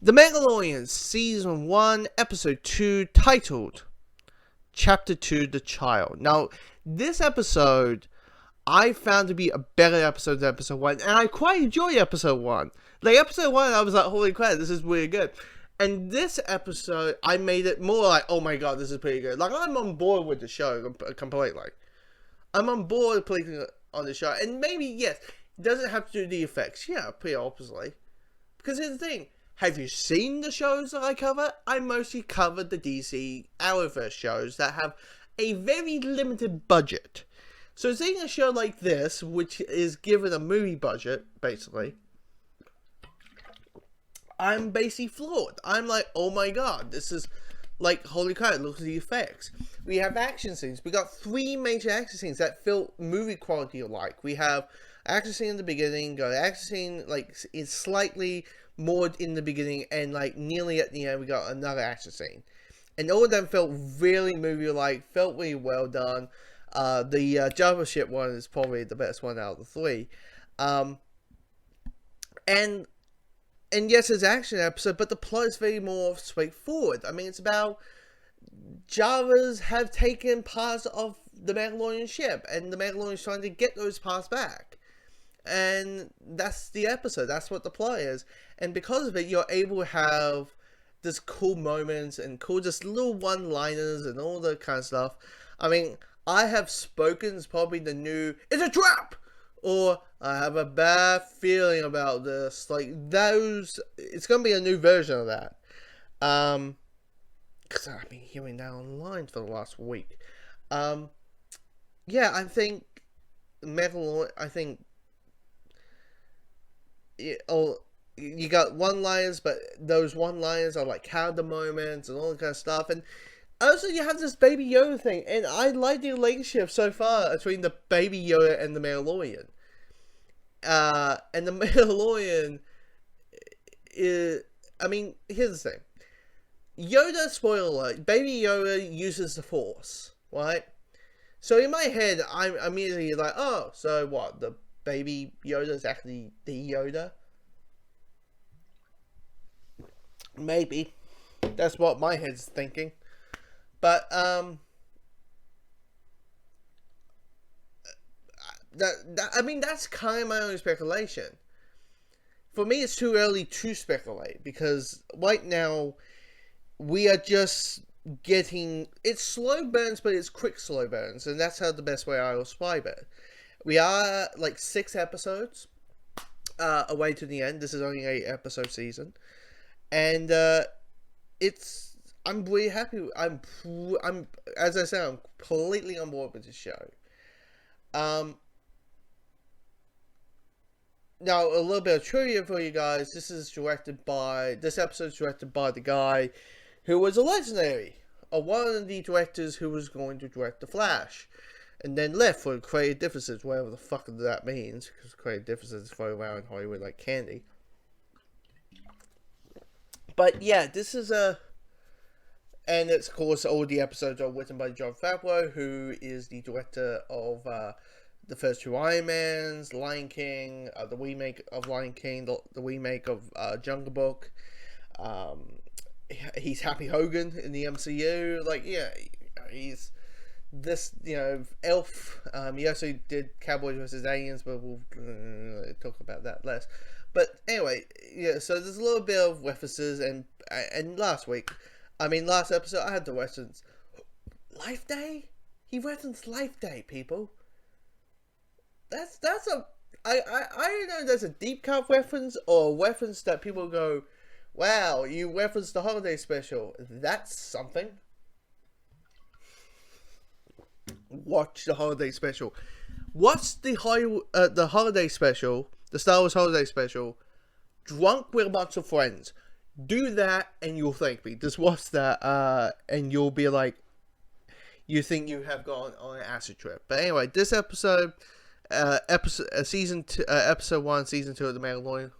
The Mandalorain, Season 1, Episode 2, titled Chapter 2, The Child. Now, this episode I found to be a better episode than Episode 1, and I quite enjoyed Episode 1. Like, Episode 1, I was like, holy crap, this is really good. And this episode, I made it more like, oh my god, this is pretty good. Like, I'm on board with the show completely. I'm on board completely on the show. And maybe, yes, it doesn't have to do the effects. Yeah, pretty obviously. Because here's the thing. Have you seen the shows that I cover? I mostly covered the DC Arrowverse shows that have a very limited budget. So seeing a show like this, which is given a movie budget, basically, I'm basically floored. I'm like, oh my god, this is like, holy crap, look at the effects. We have action scenes. We got 3 major action scenes that feel movie quality alike. We have action scene in the beginning, got action scene like is slightly more in the beginning, and like nearly at the end we got another action scene. And all of them felt really movie-like, felt really well done. The Java ship one is probably the best one out of the 3. And yes, it's an action episode, but the plot is very more straightforward. I mean, it's about Javas have taken parts of the Mandalorian ship, and the Mandalorian is trying to get those parts back. And that's the episode. That's what the plot is. And because of it, you're able to have this cool moments and cool just little one-liners and all that kind of stuff. I mean, I have spoken is probably the new, it's a trap! Or, I have a bad feeling about this. Like, those, it's going to be a new version of that. Because I've been hearing that online for the last week. Yeah, I think, you got one-liners, but those one-liners are like character moments and all that kind of stuff. And also, you have this Baby Yoda thing, and I like the relationship so far between the Baby Yoda and the Mandalorian. And the Mandalorian is, I mean, here's the thing. Yoda, spoiler alert, Baby Yoda uses the Force, right? So in my head, I'm immediately like, oh, so what, the Baby Yoda is actually the Yoda? Maybe. That's what my head's thinking. But, I mean, that's kind of my own speculation. For me, it's too early to speculate, because right now, we are just getting, it's slow burns, but it's quick slow burns, and that's how the best way I will describe it. We are, like, 6 episodes away to the end. This is only an 8-episode season. And, I'm really happy. I'm, as I said, I'm completely on board with this show. Now, a little bit of trivia for you guys. This episode is directed by the guy who was a legendary, one of the directors who was going to direct The Flash, and then left for creative differences, whatever the fuck that means, because creative differences throw around in Hollywood like candy. But yeah, this is and it's, of course, all the episodes are written by Jon Favreau, who is the director of the first 2 Iron Mans, Lion King, the remake of Lion King, the remake of Jungle Book. He's Happy Hogan in the MCU. Like, yeah, he's this, Elf. He also did Cowboys vs. Aliens, but we'll talk about that less. But anyway, yeah, so there's a little bit of references, and last episode, I had the reference. Life Day? He referenced Life Day, people. That's a, I don't know if that's a deep cut reference, or a reference that people go, wow, you referenced the holiday special. That's something. Watch the holiday special. Watch the holiday special, the Star Wars holiday special, drunk with a bunch of friends. Do that and you'll thank me. Just watch that and you'll be like, you think you have gone on an acid trip. But anyway, this episode, episode 1, season 2 of The Mandalorian